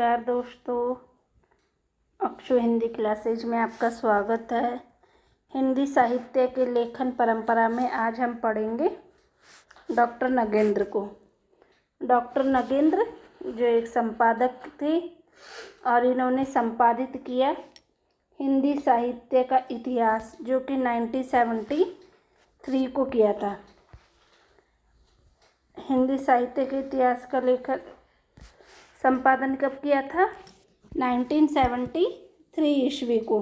नमस्कार दोस्तों, अक्षु हिंदी क्लासेज में आपका स्वागत है। हिंदी साहित्य के लेखन परंपरा में आज हम पढ़ेंगे डॉक्टर नगेंद्र को। डॉक्टर नगेंद्र जो एक संपादक थे और इन्होंने संपादित किया हिंदी साहित्य का इतिहास, जो कि 1973 को किया था। हिंदी साहित्य के इतिहास का लेखन संपादन कब किया था? 1973 ईस्वी को।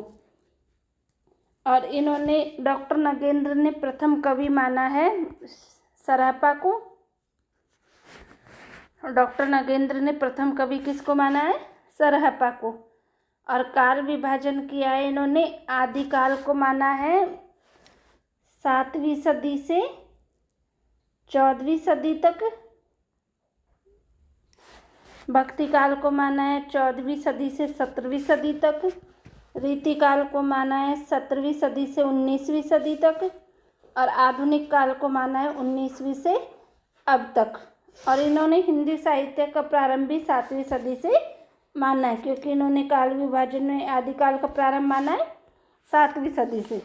और इन्होंने डॉक्टर नगेंद्र ने प्रथम कवि माना है सरापा को। डॉक्टर नगेंद्र ने प्रथम कवि किसको माना है? सरहपा को। और काल विभाजन किया है इन्होंने, आदिकाल को माना है 7वीं सदी से 14वीं सदी तक, भक्ति काल को माना है 14वीं सदी से 17वीं सदी तक, रीतिकाल को माना है 17वीं सदी से 19वीं सदी तक, और आधुनिक काल को माना है 19वीं से अब तक। और इन्होंने हिंदी साहित्य का प्रारंभ भी 7वीं सदी से माना है, क्योंकि इन्होंने काल विभाजन में आदिकाल का प्रारंभ माना है 7वीं सदी से।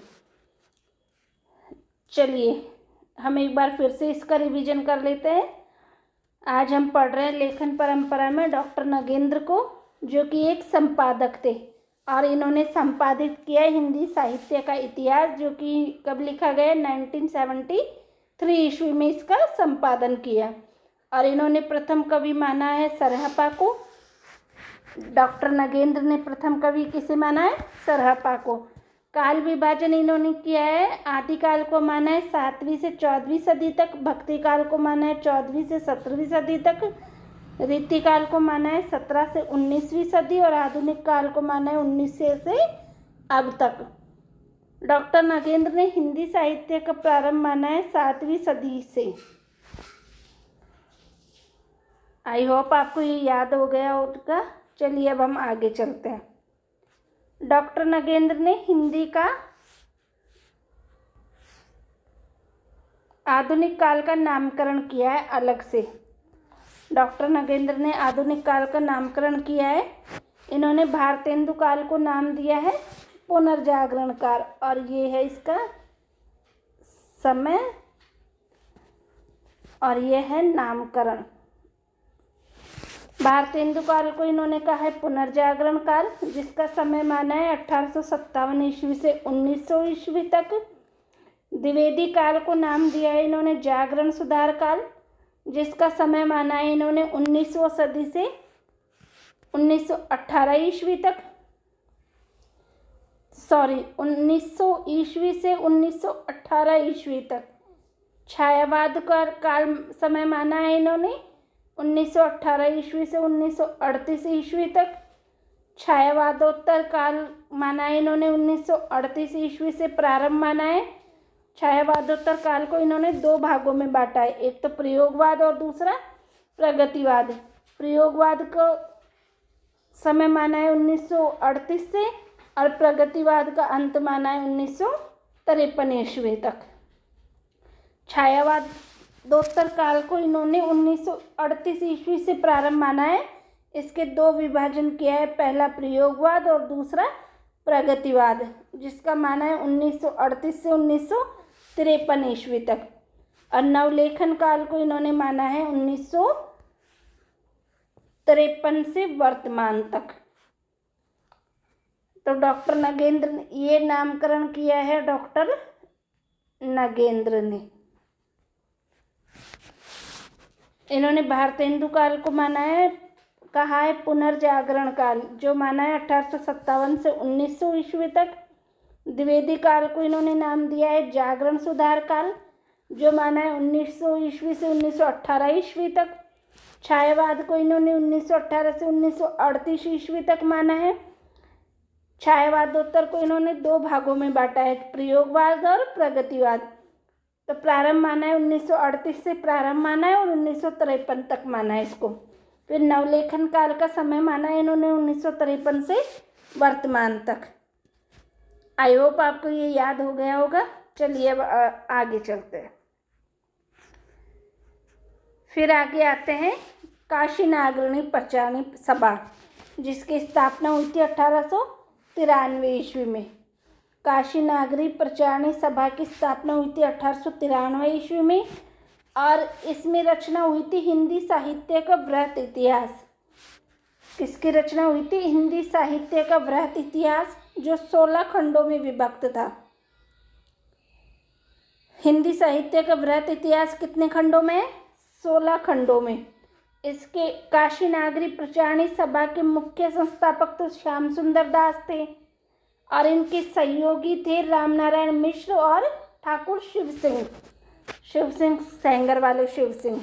चलिए हम एक बार फिर से इसका रिवीजन कर लेते हैं। आज हम पढ़ रहे हैं लेखन परंपरा में डॉक्टर नगेंद्र को, जो कि एक संपादक थे और इन्होंने संपादित किया हिंदी साहित्य का इतिहास, जो कि कब लिखा गया? 1973 ईस्वी में इसका संपादन किया। और इन्होंने प्रथम कवि माना है सरहपा को। डॉक्टर नगेंद्र ने प्रथम कवि किसे माना है? सरहपा को। काल विभाजन इन्होंने किया है, आदिकाल को माना है 7वीं से 14वीं सदी तक, भक्ति काल को माना है 14वीं से 17वीं सदी तक, रीतिकाल को माना है 17 से 19वीं सदी, और आधुनिक काल को माना है 1900 से अब तक। डॉक्टर नगेंद्र ने हिंदी साहित्य का प्रारंभ माना है 7वीं सदी से। आई होप आपको ये याद हो गया होगा। चलिए अब हम आगे चलते हैं। डॉक्टर नगेंद्र ने हिंदी का आधुनिक काल का नामकरण किया है अलग से। डॉक्टर नगेंद्र ने आधुनिक काल का नामकरण किया है। इन्होंने भारतेंदु काल को नाम दिया है पुनर्जागरण काल, और ये है इसका समय और ये है नामकरण। भारतेंदु काल को इन्होंने कहा है पुनर्जागरण काल, जिसका समय माना है 1857 ईस्वी से 1900 ईस्वी तक। द्विवेदी काल को नाम दिया है इन्होंने जागरण सुधार काल, जिसका समय माना है इन्होंने 1900 सदी से 1918 ईस्वी तक। 1900 ईस्वी से 1918 ईस्वी तक। छायावाद का काल समय माना है इन्होंने 1918 ईस्वी से 1938 ईस्वी तक। छायावादोत्तर काल माना है इन्होंने 1938 ईस्वी से प्रारंभ माना है। छायावादोत्तर काल को इन्होंने 2 भागों में बांटा है, एक तो प्रयोगवाद और दूसरा प्रगतिवाद। प्रयोगवाद को समय माना है 1938 से, और प्रगतिवाद का अंत माना है 1953 ईस्वी तक। छायावादोत्तर काल को इन्होंने 1938 ईस्वी से प्रारंभ माना है। इसके 2 विभाजन किया है, पहला प्रयोगवाद और दूसरा प्रगतिवाद, जिसका माना है 1938 से 1953 ईस्वी तक। और नवलेखन काल को इन्होंने माना है 1953 से वर्तमान तक। तो डॉक्टर नगेंद्र ने ये नामकरण किया है, डॉक्टर नगेंद्र ने। इन्होंने भारतेंदु काल को माना है, कहा है पुनर्जागरण काल, जो माना है 1857 से 1900 ईस्वी तक। द्विवेदी काल को इन्होंने नाम दिया है जागरण सुधार काल, जो माना है 1900 ईस्वी से 1918 ईस्वी तक। छायावाद को इन्होंने 1918 से 1938 ईस्वी तक माना है। छायावादोत्तर को इन्होंने 2 भागों में बांटा है, प्रयोगवाद और प्रगतिवाद। तो प्रारंभ माना है 1938 से प्रारंभ माना है और 1953 तक माना है इसको। फिर नवलेखन काल का समय माना है इन्होंने 1953 से वर्तमान तक। आई होप आपको ये याद हो गया होगा। चलिए अब आगे चलते हैं। फिर आगे आते हैं काशी नागरणी प्रचारणी सभा। जिसकी स्थापना हुई थी 1893 ईस्वी में। काशी नागरी प्रचारणी सभा की स्थापना हुई थी 1893 ईस्वी में और इसमें रचना हुई थी हिंदी साहित्य का वृहत इतिहास। किसकी रचना हुई थी? हिंदी साहित्य का वृहत इतिहास, जो 16 खंडों में विभक्त था। हिंदी साहित्य का वृहत इतिहास कितने खंडों में है? 16 खंडों में। इसके काशी नागरी प्रचारणी सभा के मुख्य संस्थापक तो श्याम सुंदर दास थे और इनके सहयोगी थे रामनारायण मिश्र और ठाकुर शिव सिंह सेंगर वाले शिव सिंह।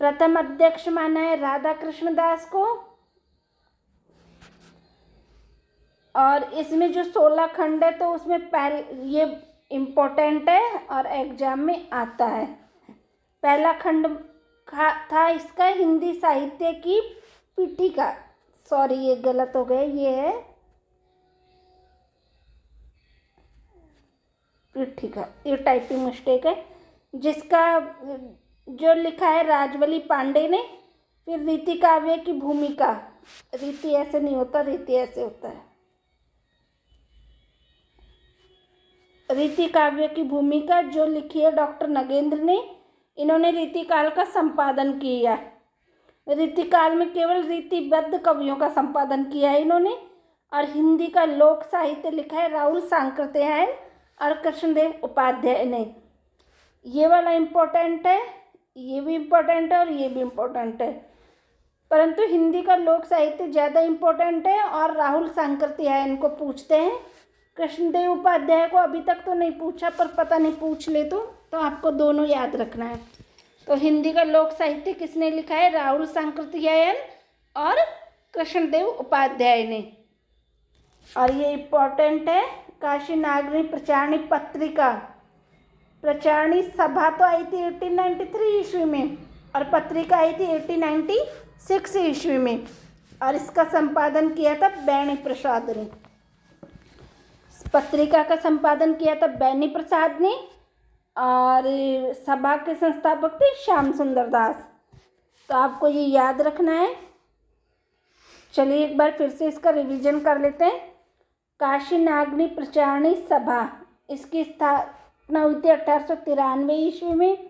प्रथम अध्यक्ष माना है राधा कृष्ण दास को। और इसमें जो 16 खंड है तो उसमें पहले ये इम्पोर्टेंट है और एग्जाम में आता है। पहला खंड था इसका हिंदी साहित्य की पीठिका। सॉरी, ये गलत हो गया, ये है पीठिका, ये टाइपिंग मिस्टेक है। जिसका जो लिखा है राजवली पांडे ने। फिर रीति काव्य की भूमिका, रीति ऐसे नहीं होता, रीति ऐसे होता है। रीति काव्य की भूमिका जो लिखी है डॉक्टर नगेंद्र ने। इन्होंने रीतिकाल का संपादन किया है। रीतिकाल में केवल रीतिबद्ध कवियों का संपादन किया है इन्होंने। और हिंदी का लोक साहित्य लिखा है राहुल सांकृत्यायन और कृष्णदेव उपाध्याय ने। ये वाला इम्पोर्टेंट है, ये भी इम्पोर्टेंट है और ये भी इम्पोर्टेंट है, परंतु हिंदी का लोक साहित्य ज़्यादा इम्पोर्टेंट है और राहुल सांकृत्यायन को पूछते हैं। कृष्णदेव उपाध्याय को अभी तक तो नहीं पूछा, पर पता नहीं पूछ ले तो आपको दोनों याद रखना है। तो हिंदी का लोक साहित्य किसने लिखा है? राहुल सांकृत्यायन और कृष्णदेव उपाध्याय ने। और ये इम्पोर्टेंट है। काशी नागरी प्रचारणी पत्रिका, प्रचारणी सभा तो आई थी 1893 ईस्वी में और पत्रिका आई थी 1896 ईस्वी में और इसका संपादन किया था बैनी प्रसाद ने। पत्रिका का संपादन किया था बैनी प्रसाद ने और सभा के संस्थापक थे श्याम सुंदर दास। तो आपको ये याद रखना है। चलिए एक बार फिर से इसका रिवीजन कर लेते हैं। काशी नागरी प्रचारणी सभा, इसकी स्थापना हुई थी 1893 ईस्वी में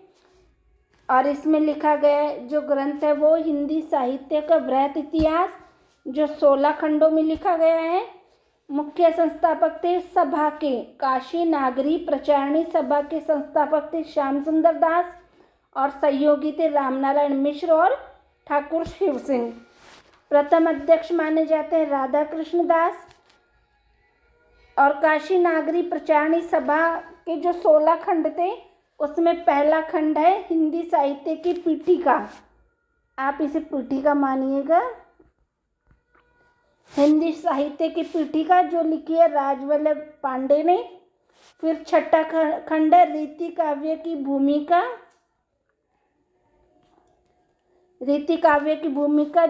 और इसमें लिखा गया जो ग्रंथ है वो हिंदी साहित्य का वृहत इतिहास, जो 16 खंडों में लिखा गया है। मुख्य संस्थापक थे सभा के, काशी नागरी प्रचारणी सभा के संस्थापक थे श्याम सुंदर दास और सहयोगी थे रामनारायण मिश्र और ठाकुर शिव सिंह। प्रथम अध्यक्ष माने जाते हैं राधा कृष्ण दास। और काशी नागरी प्रचारणी सभा के जो 16 खंड थे उसमें पहला खंड है हिंदी साहित्य की पीठिका। आप इसे पीठिका मानिएगा। हिंदी साहित्य की पीठिका जो लिखी है राजवल्लभ पांडे ने। फिर छठा खंड है रीति काव्य की भूमिका। रीति काव्य की भूमिका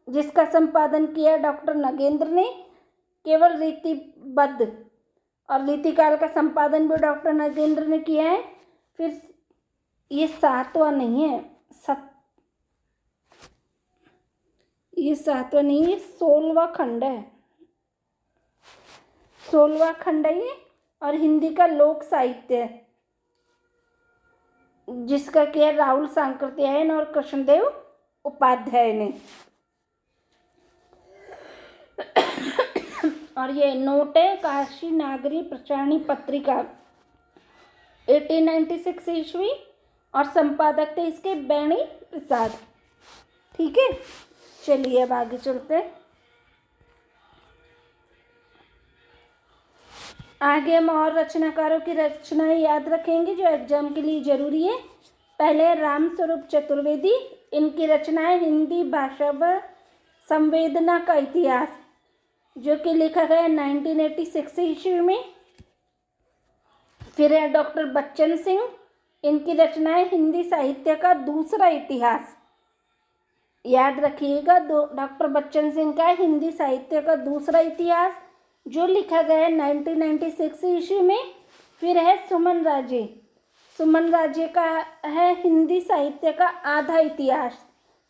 जिसका संपादन किया डॉक्टर नगेंद्र ने, केवल रीतिबद्ध, और रीतिकाल का संपादन भी डॉक्टर नगेंद्र ने किया है। फिर ये 7वां नहीं है, ये 7वां नहीं है, 16वां खंड है, 16वां खंड है ये। और हिंदी का लोक साहित्य जिसका किया राहुल सांकृत्यायन और कृष्णदेव उपाध्याय ने। और ये नोट है काशी नागरी प्रचारणी पत्रिका 1896 ईस्वी और संपादक थे इसके बैनी प्रसाद। ठीक है, चलिए अब आगे चलते हैं। आगे हम और रचनाकारों की रचनाएं याद रखेंगे जो एग्जाम के लिए जरूरी है। पहले राम स्वरूप चतुर्वेदी, इनकी रचनाएं हिंदी भाषा व संवेदना का इतिहास, जो कि लिखा गया 1986 ईस्वी में। फिर है डॉक्टर बच्चन सिंह, इनकी रचनाएं हिंदी साहित्य का दूसरा इतिहास। याद रखिएगा, डॉक्टर बच्चन सिंह का हिंदी साहित्य का दूसरा इतिहास जो लिखा गया है 1996 ईस्वी में। फिर है सुमन राजे, सुमन राजे का है हिंदी साहित्य का आधा इतिहास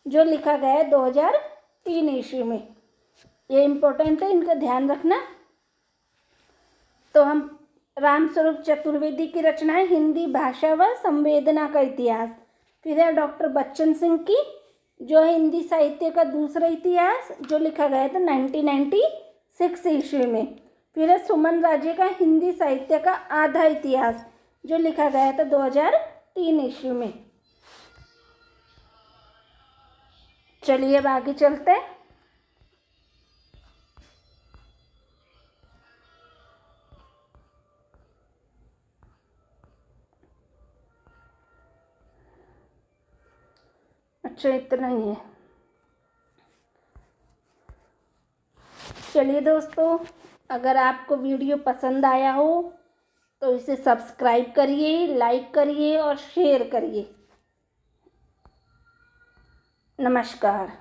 जो लिखा गया है 2003 2003 ईस्वी में। ये इम्पोर्टेंट है, इनका ध्यान रखना। तो हम रामस्वरूप चतुर्वेदी की रचनाएं हिंदी भाषा व संवेदना का इतिहास। फिर है डॉक्टर बच्चन सिंह की, जो है हिंदी साहित्य का दूसरा इतिहास, जो लिखा गया था 1996 ईस्वी में। फिर है सुमन राजे का हिंदी साहित्य का आधा इतिहास, जो लिखा गया था 2003 ईस्वी में। चलिए अब आगे चलते हैं। अच्छा, इतना ही है। चलिए दोस्तों, अगर आपको वीडियो पसंद आया हो तो इसे सब्सक्राइब करिए, लाइक करिए और शेयर करिए। नमस्कार।